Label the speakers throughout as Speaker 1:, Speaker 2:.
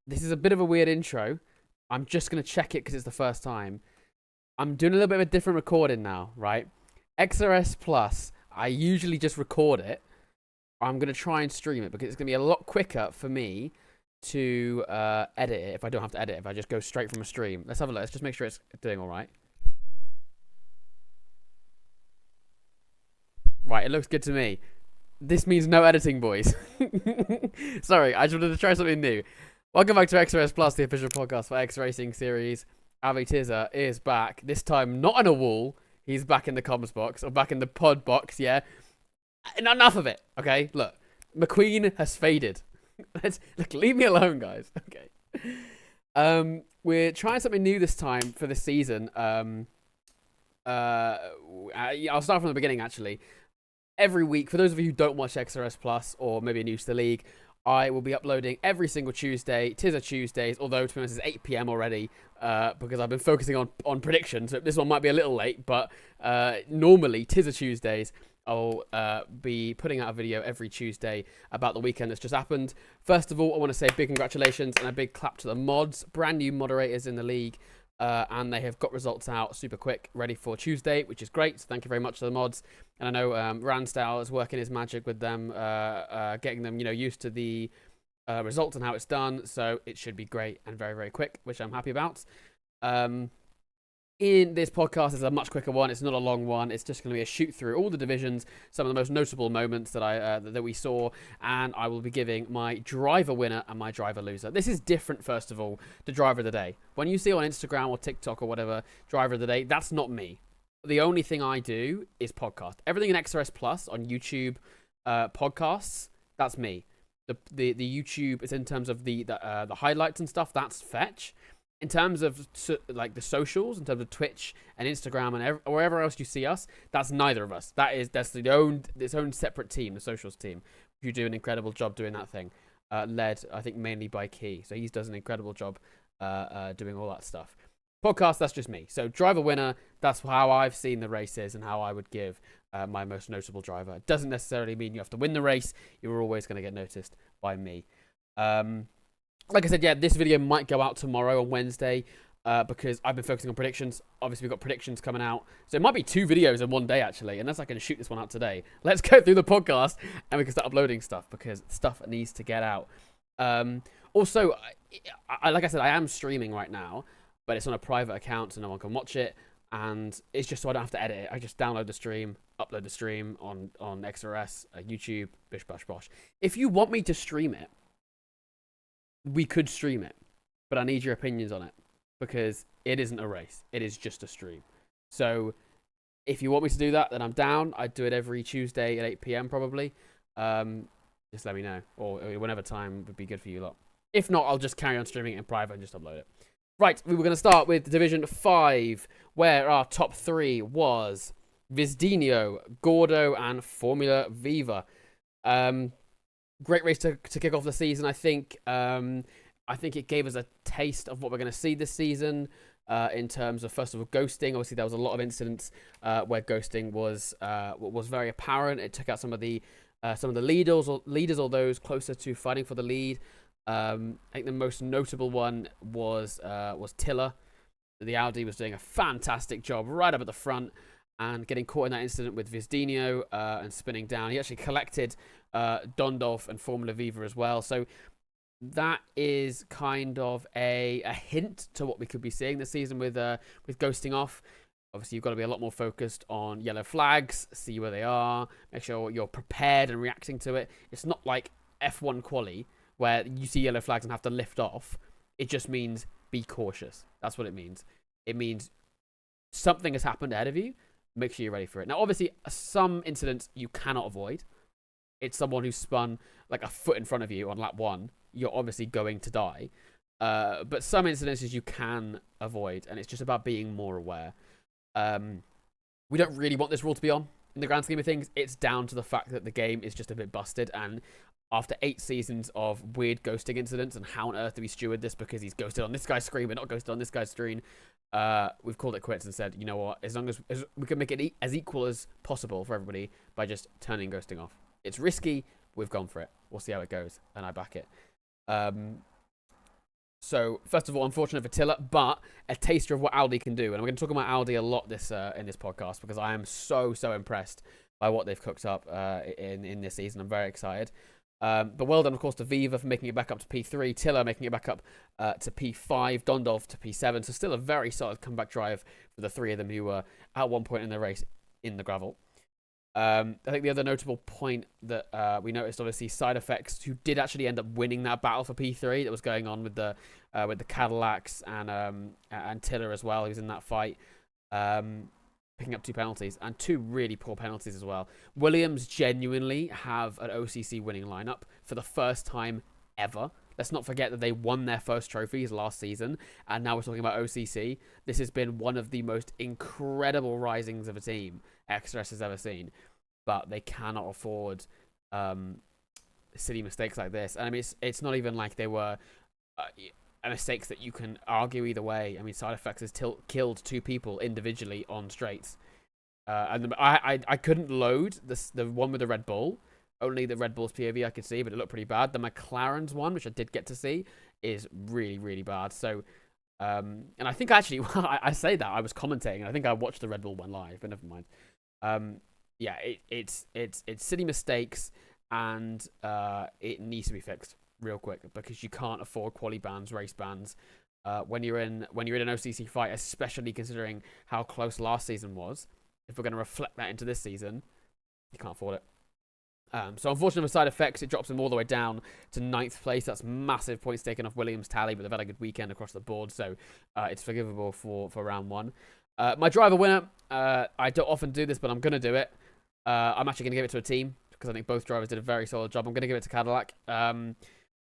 Speaker 1: This is a bit of a weird intro. I'm just going to check it because it's the first time. I'm doing a little bit of a different recording now, right? XRS Plus, I usually just record it. I'm going to try and stream it because it's going to be a lot quicker for me to edit it if I don't have to edit it, if I just go straight from a stream. Let's have a look. Let's just make sure it's doing all right. Right, it looks good to me. This means no editing, boys. Sorry, I just wanted to try something new. Welcome back to XRS Plus, the official podcast for X Racing Series. Avi Tizza is back. This time, not on a wall. He's back in the comms box, or back in the pod box, yeah? Enough of it, okay? Look, McQueen has faded. Look, leave me alone, guys. Okay. We're trying something new this time for this season. I'll start from the beginning, actually. Every week, for those of you who don't watch XRS Plus or maybe are new to the league, I will be uploading every single Tuesday. Tizza Tuesdays, although to be honest, it's 8 p.m. already because I've been focusing on predictions. So this one might be a little late, but normally Tizza Tuesdays, I'll be putting out a video every Tuesday about the weekend that's just happened. First of all, I want to say big congratulations and a big clap to the mods, brand new moderators in the league. And they have got results out super quick, ready for Tuesday, which is great. So thank you very much to the mods. And I know Randstyle is working his magic with them, getting them, used to the results and how it's done. So it should be great and very, very quick, which I'm happy about. In this podcast, it's a much quicker one. It's not a long one. It's just going to be a shoot through all the divisions, some of the most notable moments that we saw, and I will be giving my driver winner and my driver loser. This is different, first of all, to driver of the day. When you see on Instagram or TikTok or whatever, driver of the day, that's not me. The only thing I do is podcast. Everything in XRS Plus on YouTube podcasts, that's me. The YouTube is in terms of the highlights and stuff. That's Fetch. In terms of like the socials, in terms of Twitch and Instagram and wherever else you see us, that's neither of us. That's its own separate team, the socials team. You do an incredible job doing that thing, led I think mainly by Key. So he does an incredible job doing all that stuff. Podcast, that's just me. So driver winner, that's how I've seen the races and how I would give my most notable driver. It doesn't necessarily mean you have to win the race. You're always going to get noticed by me. Like I said, yeah, this video might go out tomorrow on Wednesday because I've been focusing on predictions. Obviously, we've got predictions coming out. So it might be 2 videos in one day, actually, unless I can shoot this one out today. Let's go through the podcast and we can start uploading stuff because stuff needs to get out. Also, like I said, I am streaming right now, but it's on a private account so no one can watch it. And it's just so I don't have to edit it. I just download the stream, upload the stream on XRS, YouTube, bish, bash, bosh. If you want me to stream it, we could stream it, but I need your opinions on it because it isn't a race. It is just a stream. So if you want me to do that, then I'm down. I'd do it every Tuesday at 8 p.m. probably. Just let me know, or whenever time would be good for you lot. If not, I'll just carry on streaming it in private and just upload it. Right, we were going to start with Division 5, where our top 3 was Vizdinho, Gordo, and Formula Viva. Great race to kick off the season, I think. I think it gave us a taste of what we're going to see this season in terms of, first of all, ghosting. Obviously, there was a lot of incidents where ghosting was very apparent. It took out some of the leaders or those closer to fighting for the lead. I think the most notable one was Tiller. The Audi was doing a fantastic job right up at the front and getting caught in that incident with Vizdinho and spinning down. He actually collected Dondolf and Formula Viva as well. So that is kind of a hint to what we could be seeing this season with ghosting off. Obviously, you've got to be a lot more focused on yellow flags, see where they are, make sure you're prepared and reacting to it. It's not like F1 quali where you see yellow flags and have to lift off. It just means be cautious. That's what it means. It means something has happened ahead of you. Make sure you're ready for it. Now, obviously, some incidents you cannot avoid. It's someone who spun like a foot in front of you on lap 1. You're obviously going to die. But some incidences you can avoid, and it's just about being more aware. We don't really want this rule to be on in the grand scheme of things. It's down to the fact that the game is just a bit busted, and after 8 seasons of weird ghosting incidents and how on earth do we steward this because he's ghosted on this guy's screen but not ghosted on this guy's screen, we've called it quits and said, you know what, as long as we can make it as equal as possible for everybody by just turning ghosting off. It's risky. We've gone for it. We'll see how it goes, and I back it. So first of all, unfortunate for Tiller, but a taster of what Audi can do. And I'm going to talk about Audi a lot this in this podcast because I am so impressed by what they've cooked up in this season. I'm very excited. But well done, of course, to Viva for making it back up to P3, Tiller making it back up to P5, Dondolf to P7. So still a very solid comeback drive for the three of them who were at one point in the race in the gravel. I think the other notable point that we noticed, obviously, Side Effects, who did actually end up winning that battle for P3 that was going on with the Cadillacs and Tiller as well, who's in that fight, picking up 2 penalties and 2 really poor penalties as well. Williams genuinely have an OCC winning lineup for the first time ever. Let's not forget that they won their first trophies last season, and now we're talking about OCC. This has been one of the most incredible risings of a team XRS has ever seen, but they cannot afford silly mistakes like this. And I mean, it's not even like they were mistakes that you can argue either way. I mean, Side Effects has killed 2 people individually on straights, and I couldn't load the one with the Red Bull. Only the Red Bull's POV I could see, but it looked pretty bad. The McLaren's one, which I did get to see, is really bad. So, and I think actually, I say that I was commentating, and I think I watched the Red Bull one live, but never mind. Yeah, it's silly mistakes, and it needs to be fixed real quick because you can't afford quali bans, race bans, when you're in an OCC fight, especially considering how close last season was. If we're going to reflect that into this season, you can't afford it. So unfortunately for Side Effects, it drops them all the way down to 9th place. That's massive points taken off Williams' tally, but they've had a good weekend across the board, so it's forgivable for round 1. My driver winner, I don't often do this, but I'm going to do it. I'm actually going to give it to a team because I think both drivers did a very solid job. I'm going to give it to Cadillac.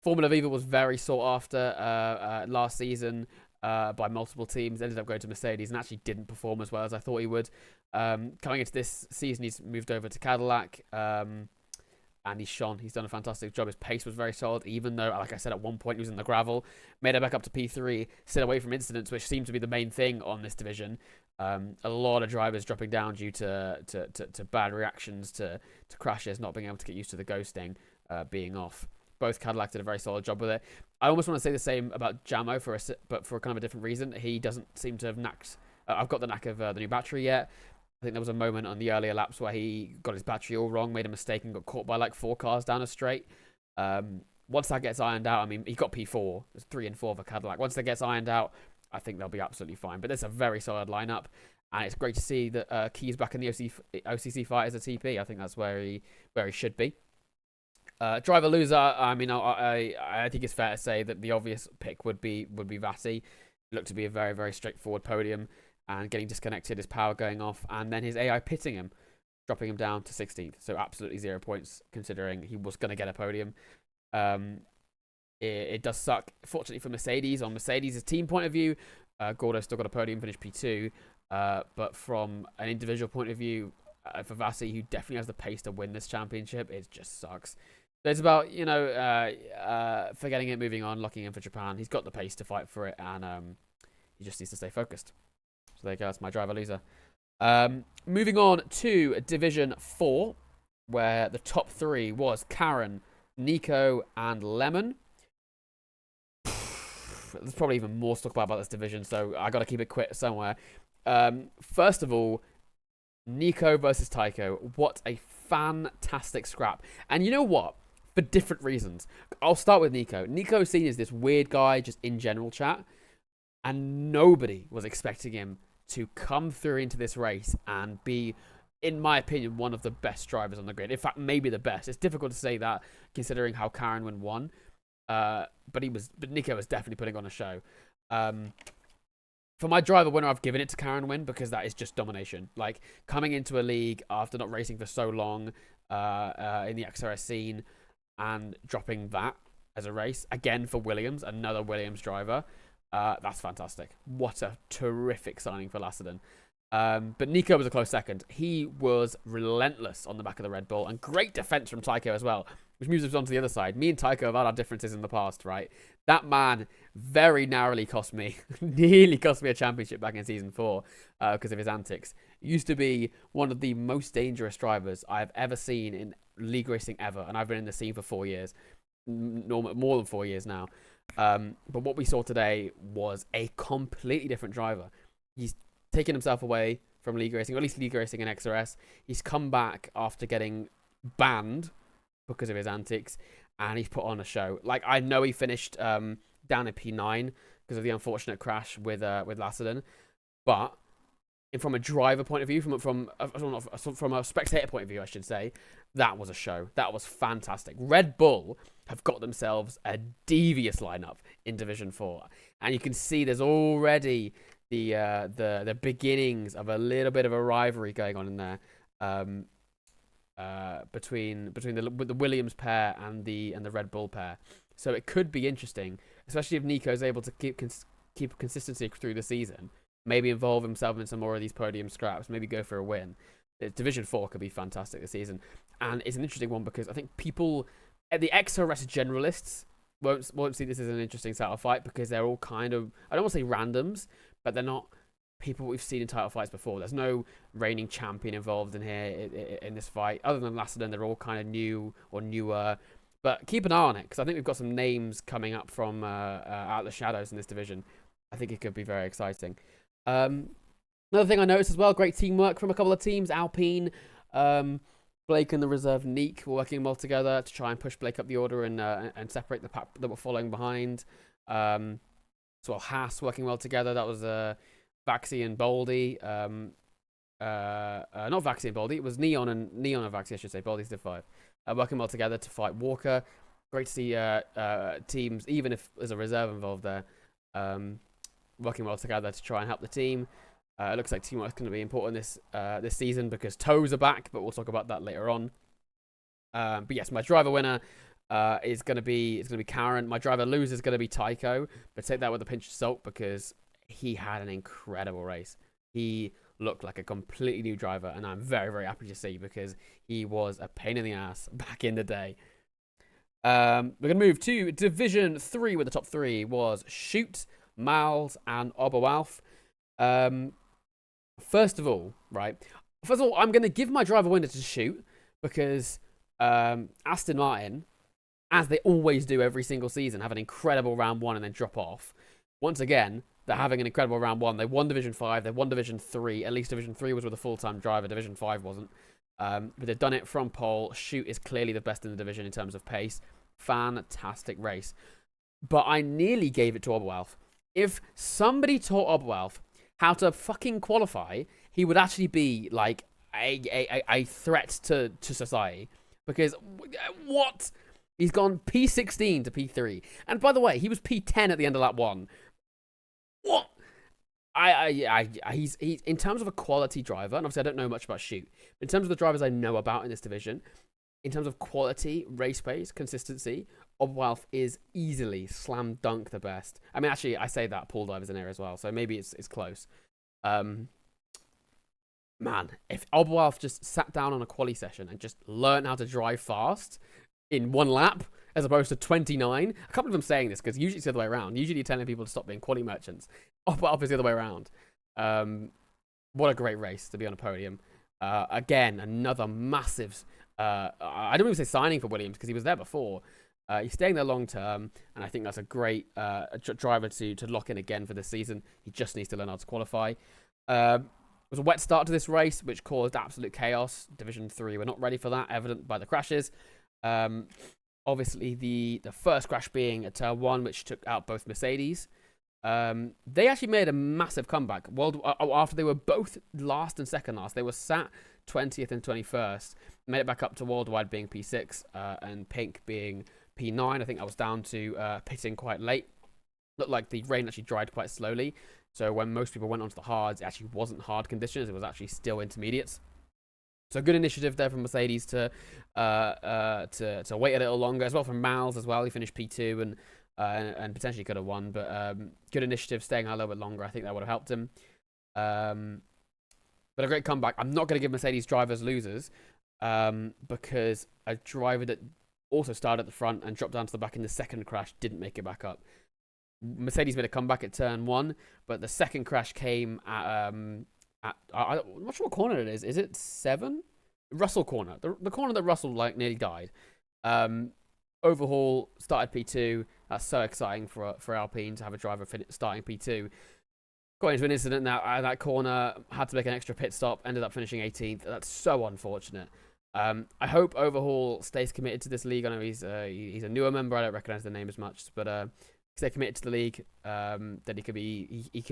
Speaker 1: Formula Viva was very sought after last season by multiple teams. Ended up going to Mercedes and actually didn't perform as well as I thought he would. Coming into this season, he's moved over to Cadillac. And he's shone. He's done a fantastic job. His pace was very solid, even though, like I said, at one point he was in the gravel. Made it back up to P3, stayed away from incidents, which seemed to be the main thing on this division. A lot of drivers dropping down due to bad reactions to crashes, not being able to get used to the ghosting being off. Both Cadillac did a very solid job with it. I almost want to say the same about Jamo, but for kind of a different reason. He doesn't seem to have knacked. I've got the knack of the new battery yet. I think there was a moment on the earlier laps where he got his battery all wrong, made a mistake, and got caught by like 4 cars down a straight. Once that gets ironed out, I mean, he got P4. There's 3 and 4 for Cadillac. Once that gets ironed out, I think they'll be absolutely fine. But there's a very solid lineup, and it's great to see that Key's back in the OCC fight as a TP. I think that's where he should be. Driver loser. I mean, I think it's fair to say that the obvious pick would be Vasi. It looked to be a very straightforward podium. And getting disconnected, his power going off, and then his AI pitting him, dropping him down to 16th. So absolutely 0 points, considering he was going to get a podium. It does suck. Fortunately for Mercedes, on Mercedes' team point of view, Gordo still got a podium, finished P2. But from an individual point of view, for Vasi, who definitely has the pace to win this championship, it just sucks. So it's about, forgetting it, moving on, locking in for Japan. He's got the pace to fight for it, and he just needs to stay focused. So there you go, that's my driver loser. Moving on to Division 4, where the top 3 was Karen, Nico, and Lemon. There's probably even more to talk about this division, so I got to keep it quick somewhere. First of all, Nico versus Tycho. What a fantastic scrap. And you know what? For different reasons. I'll start with Nico. Nico's seen as this weird guy, just in general chat, and nobody was expecting him to come through into this race and be, in my opinion, one of the best drivers on the grid. In fact, maybe the best. It's difficult to say that considering how Karen won. But Nico was definitely putting on a show. For my driver winner, I've given it to Karen Win because that is just domination. Like, coming into a league after not racing for so long in the XRS scene and dropping that as a race, again for Williams, another Williams driver. That's fantastic. What a terrific signing for Lasserdon. But Nico was a close second. He was relentless on the back of the Red Bull, and great defense from Tycho as well, which moves us on to the other side. Me and Tycho have had our differences in the past, right? That man very narrowly cost me, nearly cost me a championship back in Season 4 because of his antics. Used to be one of the most dangerous drivers I've ever seen in league racing ever, and I've been in the scene for 4 years. More than 4 years now. But what we saw today was a completely different driver. He's taken himself away from league racing, or at least league racing in XRS. He's come back after getting banned because of his antics, and he's put on a show. Like, I know he finished down in P9 because of the unfortunate crash with Lasserdon, but from a driver point of view, from a spectator point of view, I should say, that was a show. That was fantastic. Red Bull have got themselves a devious lineup in Division 4, and you can see there's already the beginnings of a little bit of a rivalry going on in there, between the Williams pair and the Red Bull pair. So it could be interesting, especially if Nico's able to keep consistency through the season. Maybe involve himself in some more of these podium scraps. Maybe go for a win. Division 4 could be fantastic this season, and it's an interesting one because I think people, the XRS generalists, won't see this as an interesting title fight because they're all kind of, I don't want to say randoms, but they're not people we've seen in title fights before. There's no reigning champion involved in here in this fight, other than Lasserdon. They're all kind of new or newer. But keep an eye on it because I think we've got some names coming up from out of the shadows in this division. I think it could be very exciting. Another thing I noticed as well, great teamwork from a couple of teams. Alpine, Blake and the reserve Neek were working well together to try and push Blake up the order and separate the pack that were following behind. So Haas working well together. That was Vaxi and Boldy. Not Vaxi and Boldy. It was Neon and Vaxi, I should say. Boldy's Div 5. Working well together to fight Walker. Great to see teams, even if there's a reserve involved there, working well together to try and help the team. It looks like teamwork is going to be important this season because toes are back, but we'll talk about that later on. But yes, my driver winner is going to be Karen. My driver loser is going to be Tycho, but take that with a pinch of salt because he had an incredible race. He looked like a completely new driver, and I'm very, very happy to see because he was a pain in the ass back in the day. We're going to move to Division 3, where the top three was Shoot, Miles, and Oberwalf. First of all, I'm going to give my driver winner to Shoot because Aston Martin, as they always do every single season, have an incredible round one and then drop off. Once again, they're having an incredible round one. They won Division 5, they won Division 3. At least Division 3 was with a full-time driver. Division 5 wasn't. But they've done it from pole. Shoot is clearly the best in the division in terms of pace. Fantastic race. But I nearly gave it to Oberwalf. If somebody taught Oberwalf how to fucking qualify, he would actually be like a threat to society. Because what? He's gone P16 to P3. And by the way, he was P10 at the end of lap 1. What? He's in terms of a quality driver, and obviously I don't know much about Shoot, but in terms of the drivers I know about in this division, in terms of quality, race pace, consistency, Oberwalf is easily slam dunk the best. I mean, actually, I say that Paul Diver's in there as well, so maybe it's close. Man, if Oberwalf just sat down on a quali session and just learned how to drive fast in one lap, as opposed to 29. I can't believe I'm saying this because usually it's the other way around. Usually you're telling people to stop being quali merchants. Oberwalf is the other way around. What a great race to be on a podium. Again, another massive, I don't even say signing for Williams because he was there before. He's staying there long term, and I think that's a great driver to lock in again for this season. He just needs to learn how to qualify. It was a wet start to this race, which caused absolute chaos. Division 3, we're not ready for that, evident by the crashes. Obviously, the first crash being at turn 1, which took out both Mercedes. They actually made a massive comeback. After they were both last and second last, they were sat 20th and 21st. Made it back up to Worldwide being P6 and Pink being P9. I think I was down to pitting quite late. Looked like the rain actually dried quite slowly. So when most people went onto the hards, it actually wasn't hard conditions. It was actually still intermediates. So good initiative there from Mercedes to wait a little longer, as well from Miles as well. He finished P2 and potentially could have won, but good initiative, staying out a little bit longer. I think that would have helped him. But a great comeback. I'm not going to give Mercedes drivers losers because a driver that also started at the front and dropped down to the back in the second crash didn't make it back up. Mercedes made a comeback at turn 1, but the second crash came at I'm not sure what corner it is. Is it 7? Russell corner. The corner that Russell nearly died. Overhaul started P2. That's so exciting for Alpine to have a driver starting P2. Got into an incident that corner, had to make an extra pit stop, ended up finishing 18th. That's so unfortunate. I hope Overhaul stays committed to this league. I know he's a newer member. I don't recognise the name as much, but stay committed to the league. Then he could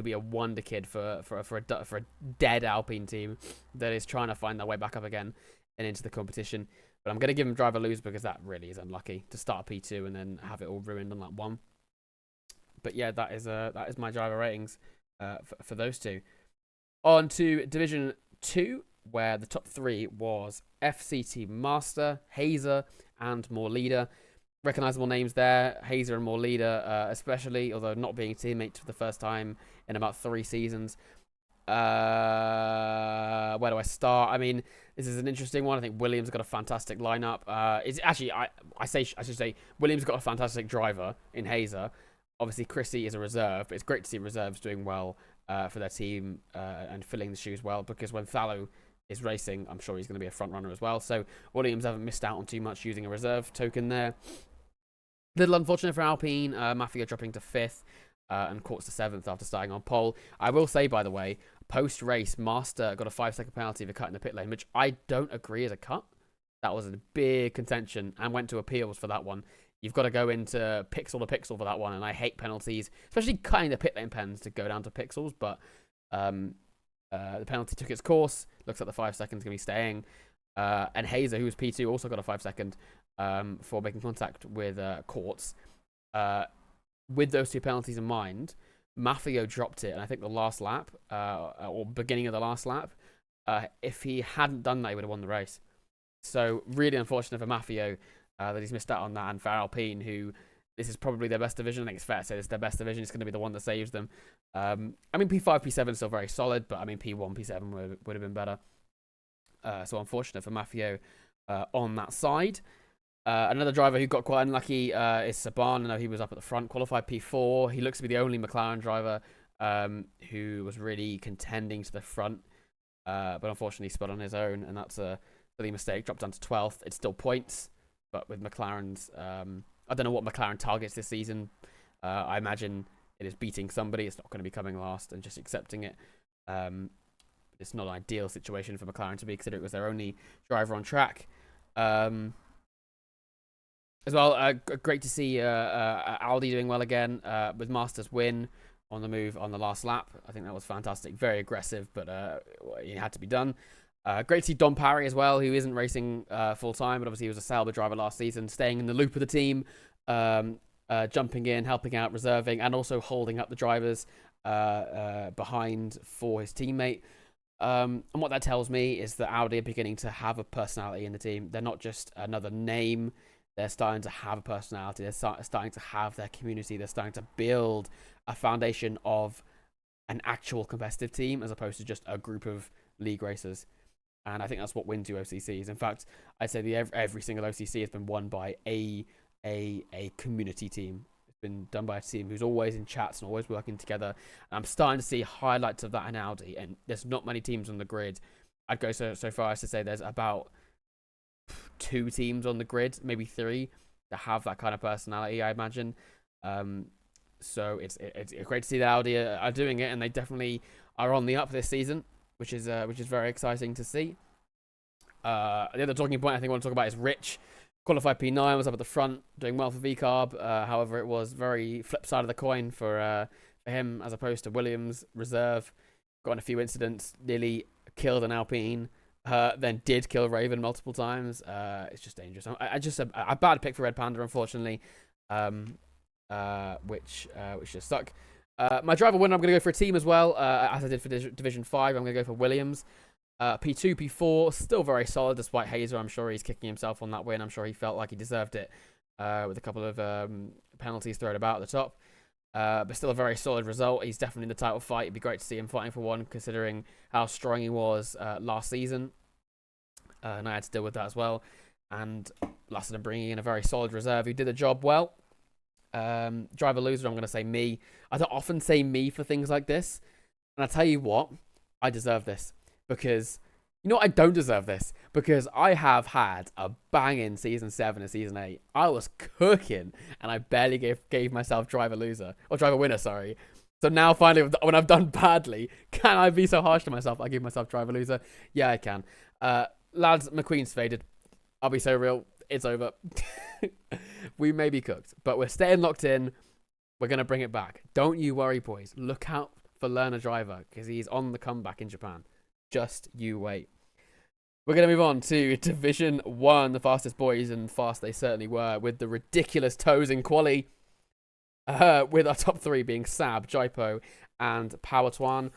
Speaker 1: be a wonder kid for a dead Alpine team that is trying to find their way back up again and into the competition. But I'm going to give him driver lose because that really is unlucky to start P2 and then have it all ruined on lap 1. But yeah, that is my driver ratings for those two. On to Division 2, where the top 3 was FCT Master, Hazer, and Morleader. Recognisable names there, Hazer and Morleader especially, although not being teammates for the first time in about 3 seasons. Where do I start? I mean, this is an interesting one. I think Williams got a fantastic lineup. It's actually I should say Williams got a fantastic driver in Hazer. Obviously, Chrissy is a reserve, but it's great to see reserves doing well for their team and filling the shoes well, because when Thallow is racing, I'm sure he's going to be a front runner as well. So Williams haven't missed out on too much using a reserve token there. Little unfortunate for Alpine, Mafia dropping to 5th and Courts to 7th after starting on pole. I will say, by the way, post-race, Master got a 5-second penalty for cutting the pit lane, which I don't agree is a cut. That was a big contention and went to appeals for that one. You've got to go into pixel to pixel for that one, and I hate penalties, especially cutting the pit lane pens to go down to pixels, but the penalty took its course. Looks like the 5 seconds going to be staying. And Hazer, who was P2, also got a 5-second for making contact with Courts. With those 2 penalties in mind, Mafio dropped it, and I think the last lap, or beginning of the last lap, if he hadn't done that, he would have won the race. So really unfortunate for Mafio that he's missed out on that, and for Alpine, who this is probably their best division. I think it's fair to say it's their best division. It's going to be the one that saves them. I mean, P5, P7 is still very solid, but I mean, P1, P7 would have been better. So unfortunate for Mafio on that side. Another driver who got quite unlucky is Saban. I know he was up at the front, qualified P4. He looks to be the only McLaren driver who was really contending to the front, but unfortunately spun on his own, and that's a silly mistake. Dropped down to 12th. It's still points, but with McLaren's, I don't know what McLaren targets this season. I imagine it is beating somebody. It's not going to be coming last and just accepting it. It's not an ideal situation for McLaren to be, considering it was their only driver on track. As well, great to see Aldi doing well again with Masters win on the move on the last lap. I think that was fantastic. Very aggressive, but it had to be done. Great to see Don Parry as well, who isn't racing full-time, but obviously he was a Sauber driver last season, staying in the loop of the team, jumping in, helping out, reserving, and also holding up the drivers behind for his teammate. And what that tells me is that Audi are beginning to have a personality in the team. They're not just another name. They're starting to have a personality. They're starting to have their community. They're starting to build a foundation of an actual competitive team as opposed to just a group of league racers. And I think that's what wins you OCCs. In fact, I'd say every single OCC has been won by a community team. It's been done by a team who's always in chats and always working together. And I'm starting to see highlights of that in Audi. And there's not many teams on the grid. I'd go so far as to say there's about 2 teams on the grid, maybe 3, that have that kind of personality, I imagine. So it's great to see that Audi are doing it, and they definitely are on the up this season, which is very exciting to see. The other talking point I think I want to talk about is Rich. Qualified P9, was up at the front, doing well for VCarb. However, it was very flip side of the coin for him as opposed to Williams, reserve. Got in a few incidents, nearly killed an Alpine. Then did kill Raven multiple times. It's just dangerous. I just a bad pick for Red Panda, unfortunately, which just suck. My driver winner, I'm going to go for a team as well, as I did for Division 5. I'm going to go for Williams. P2, P4, still very solid despite Hazer. I'm sure he's kicking himself on that win. I'm sure he felt like he deserved it with a couple of penalties thrown about at the top. But still a very solid result. He's definitely in the title fight. It'd be great to see him fighting for one, considering how strong he was last season. And I had to deal with that as well. And lasted in bringing in a very solid reserve who did the job well. Driver loser, I'm going to say me. I don't often say me for things like this. And I tell you what, I deserve this. Because You know what? I don't deserve this because I have had a banging season 7 and season 8. I was cooking and I barely gave myself driver loser or driver winner. Sorry. So now finally, when I've done badly, can I be so harsh to myself? I give myself driver loser. Yeah, I can. Lads, McQueen's faded. I'll be so real. It's over. We may be cooked, but we're staying locked in. We're going to bring it back. Don't you worry, boys. Look out for Learner Driver because he's on the comeback in Japan. Just you wait. We're going to move on to Division 1, the fastest boys, and fast they certainly were, with the ridiculous toes in quali, with our top 3 being Sab, Jaipo, and Powertwan.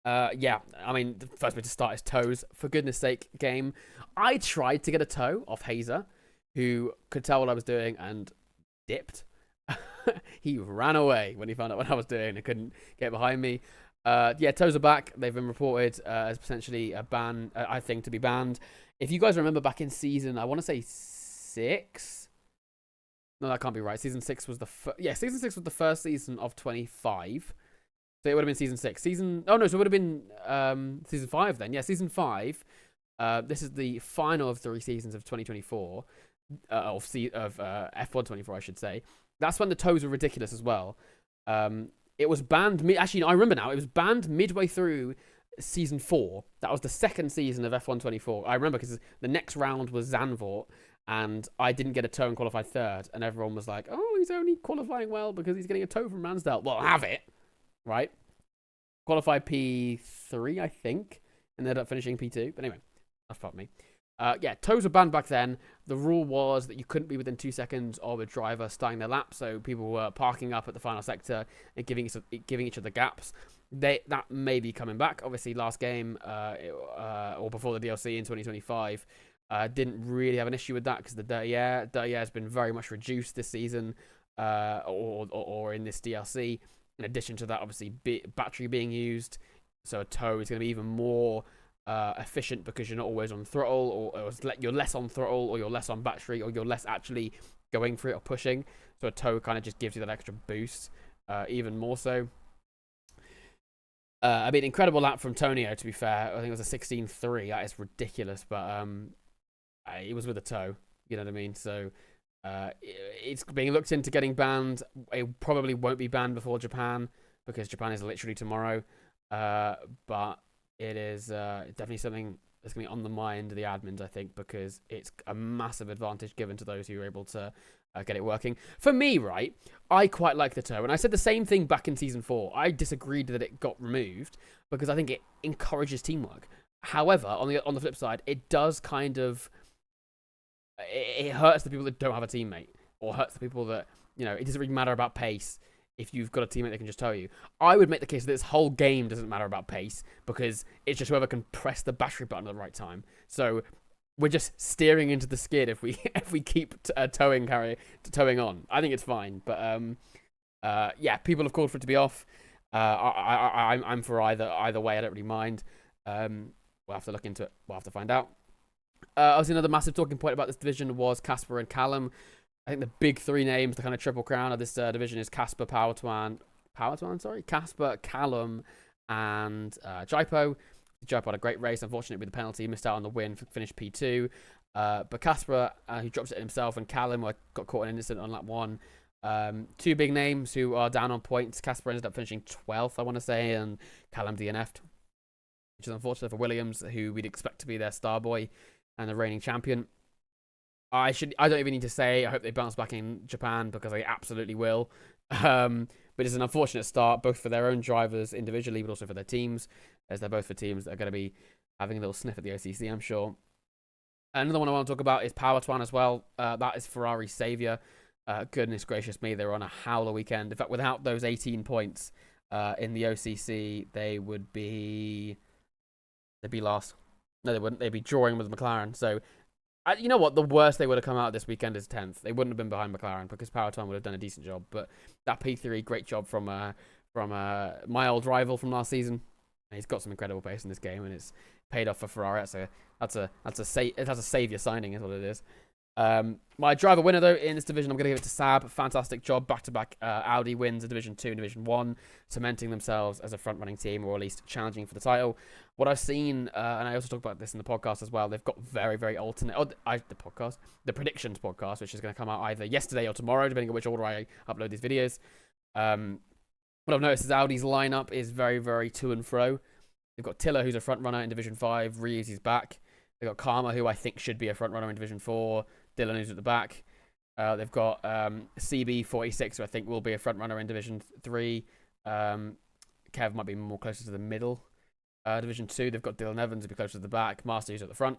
Speaker 1: Yeah, I mean, the first way to start is toes. For goodness sake, game. I tried to get a toe off Hazer, who could tell what I was doing and dipped. He ran away when he found out what I was doing and couldn't get behind me. Yeah, toes are back. They've been reported as potentially a ban, I think, to be banned. If you guys remember back in season, I want to say 6. No, that can't be right. Season 6 was the season 6 was the first season of 25. So it would have been season 6. So it would have been season 5 then. Yeah, season 5. This is the final of 3 seasons of 2024 of F1 24, I should say. That's when the toes were ridiculous as well. It was banned. Actually, I remember now. It was banned midway through season 4. That was the second season of F1 24. I remember because the next round was Zandvoort, and I didn't get a toe and qualified 3rd. And everyone was like, "Oh, he's only qualifying well because he's getting a toe from Ransdale." Well, have it, right? Qualified P3, I think, and ended up finishing P2. But anyway, that's about me. Yeah, toes were banned back then. The rule was that you couldn't be within 2 seconds of a driver starting their lap, so people were parking up at the final sector and giving each other gaps. That may be coming back. Obviously, last game or before the DLC in 2025 didn't really have an issue with that because the dirty air has been very much reduced this season or in this DLC. In addition to that, obviously, battery being used, so a toe is going to be even more efficient because you're not always on throttle, or you're less on throttle, or you're less on battery, or you're less actually going for it or pushing. So a toe kind of just gives you that extra boost, even more so. I mean, incredible lap from Tonio, to be fair. I think it was a 16.3. That is ridiculous, but it was with a toe. You know what I mean? So it's being looked into getting banned. It probably won't be banned before Japan because Japan is literally tomorrow. But it is definitely something that's going to be on the mind of the admins, I think, because it's a massive advantage given to those who are able to get it working. For me, right, I quite like the toe. And I said the same thing back in Season 4. I disagreed that it got removed because I think it encourages teamwork. However, on the flip side, it does kind of... It hurts the people that don't have a teammate, or hurts the people that, it doesn't really matter about pace. If you've got a teammate that can just tell you, I would make the case that this whole game doesn't matter about pace because it's just whoever can press the battery button at the right time. So we're just steering into the skid if we keep towing on. I think it's fine, but yeah, people have called for it to be off. I'm for either way. I don't really mind. We'll have to look into it. We'll have to find out. Obviously, another massive talking point about this division was Casper and Callum. I think the big 3 names, the kind of triple crown of this division is Casper, Casper, Callum, and Jaipo. Jaipo had a great race. Unfortunately, with the penalty, missed out on the win, finished P2. But Casper, who drops it himself, and Callum got caught in an incident on lap 1. 2 big names who are down on points. Casper ended up finishing 12th, I want to say, and Callum DNF'd, which is unfortunate for Williams, who we'd expect to be their star boy and the reigning champion. I don't even need to say I hope they bounce back in Japan because they absolutely will. But it's an unfortunate start, both for their own drivers individually, but also for their teams, as they're both for teams that are going to be having a little sniff at the OCC, I'm sure. Another one I want to talk about is Powertwan as well. That is Ferrari's saviour. Goodness gracious me, they were on a howler weekend. In fact, without those 18 points in the OCC, they'd be last. No, they wouldn't. They'd be drawing with McLaren. So, you know what? The worst they would have come out this weekend is 10th. They wouldn't have been behind McLaren because Powertwan would have done a decent job. But that P3, great job from my old rival from last season. And he's got some incredible pace in this game, and it's paid off for Ferrari. That's a saviour signing, is what it is. My driver winner, though, in this division, I'm going to give it to Saab. Fantastic job. Back-to-back Audi wins in Division 2 and Division 1, cementing themselves as a front-running team, or at least challenging for the title. What I've seen, and I also talked about this in the podcast as well, they've got very, very alternate... the predictions podcast, which is going to come out either yesterday or tomorrow, depending on which order I upload these videos. What I've noticed is Audi's lineup is very, very to and fro. They've got Tiller, who's a front-runner in Division 5. Reeves is back. They've got Karma, who I think should be a front-runner in Division 4. Dylan, who's at the back. They've got CB46, who I think will be a front runner in Division 3. Kev might be more closer to the middle. Division 2, they've got Dylan Evans, who'll be closer to the back. Master, who's at the front.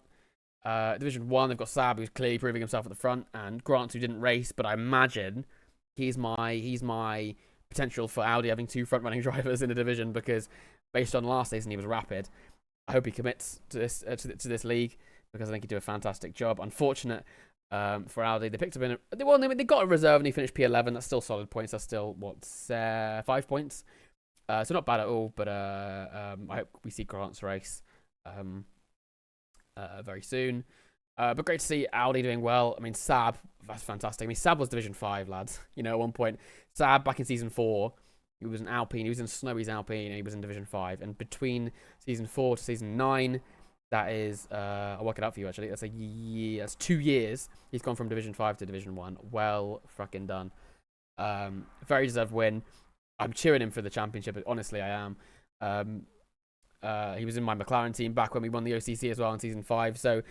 Speaker 1: Division 1, they've got Saab, who's clearly proving himself at the front. And Grant, who didn't race, but I imagine he's my potential for Audi having 2 front-running drivers in the division, because based on last season, he was rapid. I hope he commits to this league, because I think he'd do a fantastic job. Unfortunate for Audi, they picked up they got a reserve and he finished P11. That's still solid points. That's still 5 points. So not bad at all. But I hope we see Grant's race very soon. But great to see Audi doing well. I mean, Saab, that's fantastic. I mean, Saab was Division 5, lads. You know, at one point, Saab back in Season 4, he was an Alpine. He was in Snowy's Alpine, and he was in Division 5. And between Season 4 to Season 9, that is, I'll work it out for you, actually. That's a year. That's 2 years. He's gone from Division 5 to Division 1. Well fucking done. Very deserved win. I'm cheering him for the championship. Honestly, I am. He was in my McLaren team back when we won the OCC as well in Season 5. So,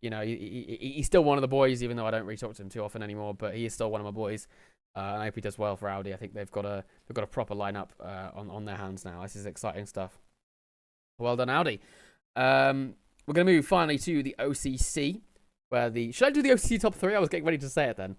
Speaker 1: you know, he's still one of the boys, even though I don't really talk to him too often anymore. But he is still one of my boys. And I hope he does well for Audi. I think they've got a proper lineup on their hands now. This is exciting stuff. Well done, Audi. We're going to move finally to the OCC, where should I do the OCC top 3? I was getting ready to say it then.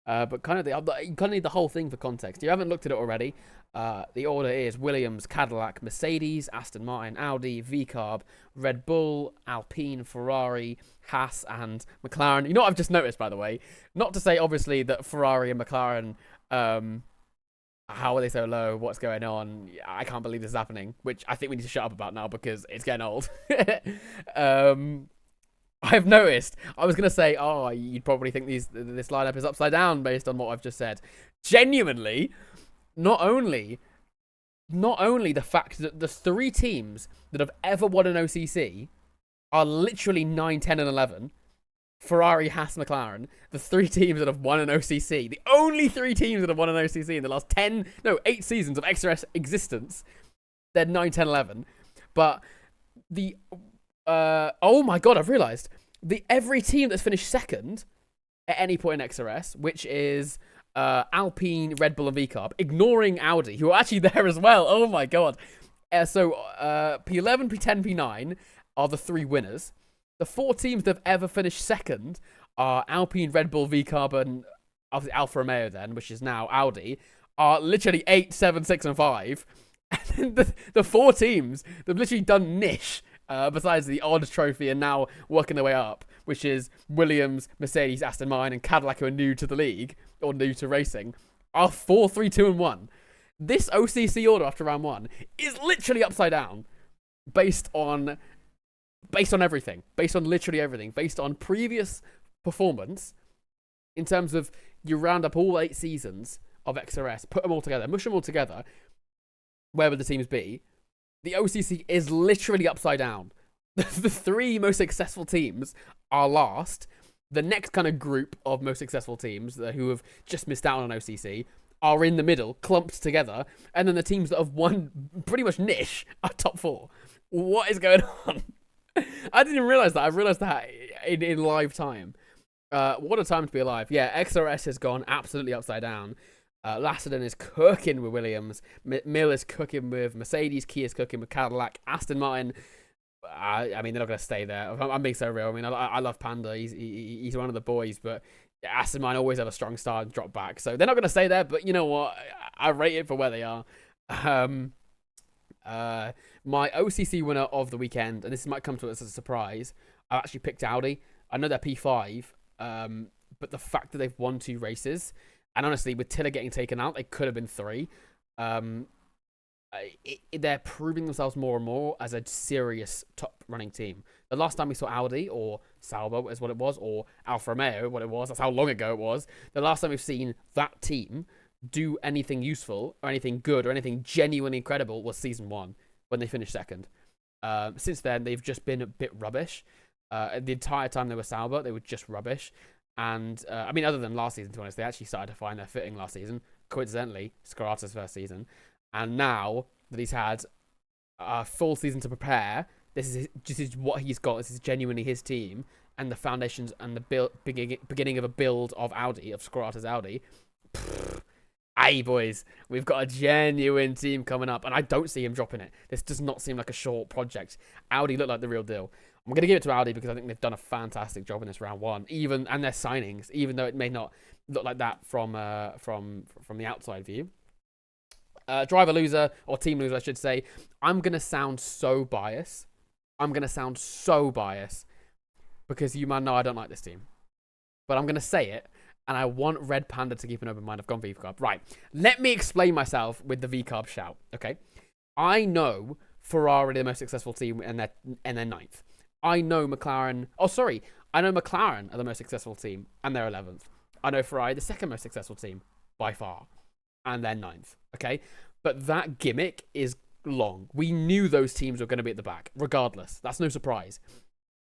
Speaker 1: But you kind of need the whole thing for context. If you haven't looked at it already, the order is Williams, Cadillac, Mercedes, Aston Martin, Audi, VCarb, Red Bull, Alpine, Ferrari, Haas, and McLaren. You know what I've just noticed, by the way? Not to say, obviously, that Ferrari and McLaren, how are they so low? What's going on? I can't believe this is happening, which I think we need to shut up about now because it's getting old. I've noticed. I was going to say, you'd probably think this lineup is upside down based on what I've just said. Genuinely, not only the fact that the 3 teams that have ever won an OCC are literally 9, 10, and 11. Ferrari, Haas, McLaren, the 3 teams that have won an OCC. The only 3 teams that have won an OCC in the last 8 seasons of XRS existence. They're 9, 10, 11. But oh my god, I've realised. Every team that's finished second at any point in XRS, which is Alpine, Red Bull, and VCarb, ignoring Audi, who are actually there as well. Oh my god. So P11, P10, P9 are the 3 winners. The 4 teams that have ever finished second are Alpine, Red Bull, VCarb, and obviously Alfa Romeo then, which is now Audi, are literally 8, 7, 6, and 5. And then the 4 teams that have literally done niche, besides the odd trophy and now working their way up, which is Williams, Mercedes, Aston Martin, and Cadillac, who are new to the league, or new to racing, are 4, 3, 2, and 1. This OCC order after round 1 is literally upside down based on everything, based on literally everything, based on previous performance in terms of you round up all 8 seasons of XRS, put them all together, mush them all together, where would the teams be? The OCC is literally upside down. The 3 most successful teams are last. The next kind of group of most successful teams who have just missed out on OCC are in the middle, clumped together, and then the teams that have won pretty much niche are top 4. What is going on? I didn't even realise that. I realised that in live time. What a time to be alive. Yeah, XRS has gone absolutely upside down. Lasserdon is cooking with Williams. Mill is cooking with Mercedes. Kia is cooking with Cadillac. Aston Martin, I mean, they're not going to stay there. I'm being so real. I mean, I love Panda. He's one of the boys, but Aston Martin always have a strong start and drop back. So they're not going to stay there, but you know what? I rate it for where they are. My OCC winner of the weekend, and this might come to us as a surprise, I actually picked Audi. I know they're P5, but the fact that they've won 2 races, and honestly, with Tiller getting taken out, they could have been 3. they're proving themselves more and more as a serious top running team. The last time we saw Audi or Sauber is what it was, or Alfa Romeo, what it was. That's how long ago it was. The last time we've seen that team do anything useful or anything good or anything genuinely incredible was season 1 when they finished second. Since then, they've just been a bit rubbish. The entire time they were Sauber, they were just rubbish. And I mean, other than last season, to be honest, they actually started to find their footing last season. Coincidentally, Scarata's first season. And now that he's had a full season to prepare, this is what he's got. This is genuinely his team and the foundations and the beginning of a build of Audi, of Scarata's Audi. Aye, boys, we've got a genuine team coming up, and I don't see him dropping it. This does not seem like a short project. Audi look like the real deal. I'm going to give it to Audi because I think they've done a fantastic job in this round 1, and their signings, even though it may not look like that from the outside view. Driver loser, or team loser, I should say. I'm going to sound so biased. Because you man know I don't like this team. But I'm going to say it. And I want Red Panda to keep an open mind. I've gone VCARB. Right. Let me explain myself with the VCARB shout. Okay. I know Ferrari are the most successful team and they're 9th. I know McLaren. I know McLaren are the most successful team and they're 11th. I know Ferrari the second most successful team by far and they're 9th. Okay. But that gimmick is long. We knew those teams were going to be at the back, regardless. That's no surprise.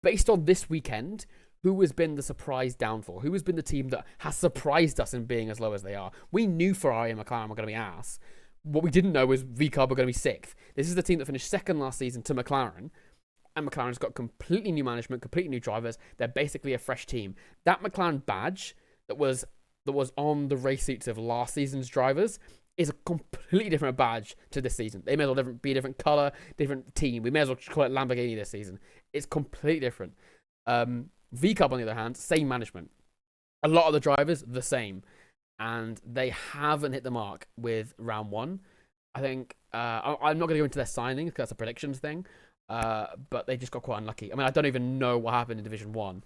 Speaker 1: Based on this weekend, who has been the surprise downfall? Who has been the team that has surprised us in being as low as they are? We knew Ferrari and McLaren were going to be ass. What we didn't know was VCARB were going to be 6th. This is the team that finished 2nd last season to McLaren. And McLaren's got completely new management, completely new drivers. They're basically a fresh team. That McLaren badge that was on the race suits of last season's drivers is a completely different badge to this season. They may as well be a different colour, different team. We may as well call it Lamborghini this season. It's completely different. VCARB, on the other hand, same management. A lot of the drivers, the same. And they haven't hit the mark with round 1. I think, I'm not going to go into their signings because that's a predictions thing. But they just got quite unlucky. I mean, I don't even know what happened in Division 1.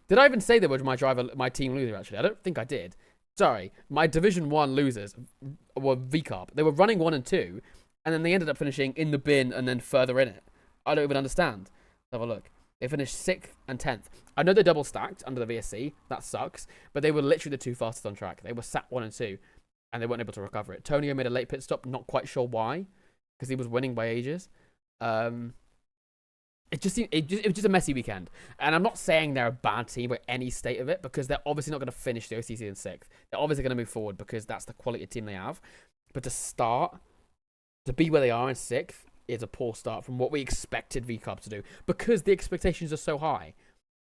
Speaker 1: Did I even say they were my team loser, actually? I don't think I did. Sorry. My Division 1 losers were VCARB. They were running 1 and 2, and then they ended up finishing in the bin and then further in it. I don't even understand. Let's have a look. They finished 6th and 10th. I know they double stacked under the VSC. That sucks. But they were literally the 2 fastest on track. They were sat 1 and 2, and they weren't able to recover it. Tonio made a late pit stop. Not quite sure why, because he was winning by ages. It was just a messy weekend. And I'm not saying they're a bad team by any state of it, because they're obviously not going to finish the OCC in 6th. They're obviously going to move forward because that's the quality of team they have. But to be where they are in 6th, is a poor start from what we expected VCARB to do, because the expectations are so high.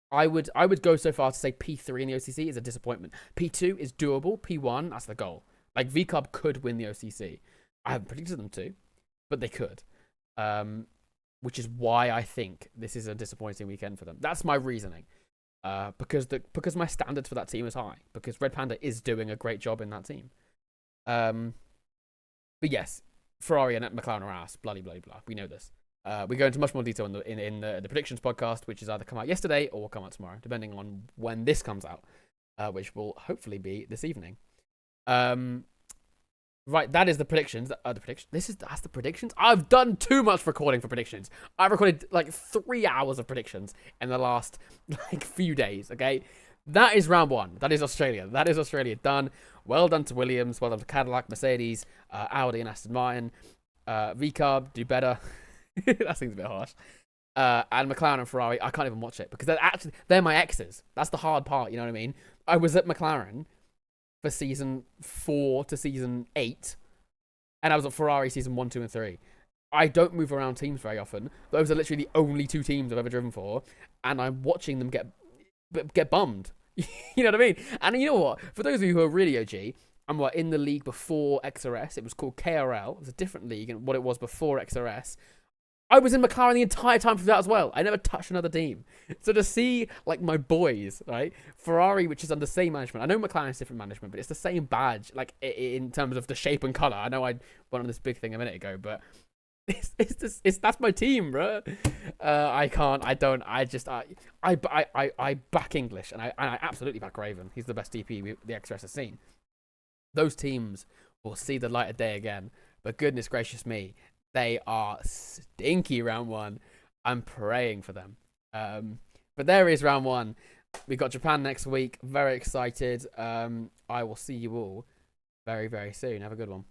Speaker 1: I would go so far to say P3 in the OCC is a disappointment. P2 is doable. P1, that's the goal. Like, VCARB could win the OCC. I haven't predicted them to, but they could. Which is why I think this is a disappointing weekend for them. That's my reasoning. Because my standards for that team is high. Because Red Panda is doing a great job in that team. But yes, Ferrari and McLaren are ass. Blah, blah, blah. We know this. We go into much more detail in the predictions podcast, which is either come out yesterday or will come out tomorrow, depending on when this comes out, which will hopefully be this evening. Right, that is the predictions. That's the predictions. I've done too much recording for predictions. I've recorded like 3 hours of predictions in the last few days. Okay, that is round 1. That is Australia. Done. Well done to Williams. Well done to Cadillac, Mercedes, Audi, and Aston Martin. VCARB, do better. That seems a bit harsh. And McLaren and Ferrari, I can't even watch it because they're my exes. That's the hard part. You know what I mean? I was at McLaren for season 4 to season 8, and I was at Ferrari season 1, 2, and 3. I don't move around teams very often. Those are literally the only 2 teams I've ever driven for, and I'm watching them get bummed. You know what I mean? And you know what? For those of you who are really OG, I'm in the league before XRS. It was called KRL. It was a different league and what it was before XRS. I was in McLaren the entire time for that as well. I never touched another team. So to see, my boys, right? Ferrari, which is under the same management. I know McLaren's different management, but it's the same badge, in terms of the shape and colour. I know I went on this big thing a minute ago, but that's my team, bro. I back English, and I absolutely back Raven. He's the best DP the XRS has seen. Those teams will see the light of day again. but goodness gracious me, they are stinky round one. I'm praying for them. But there is round one. We got Japan next week. Very excited. I will see you all very, very soon. Have a good one.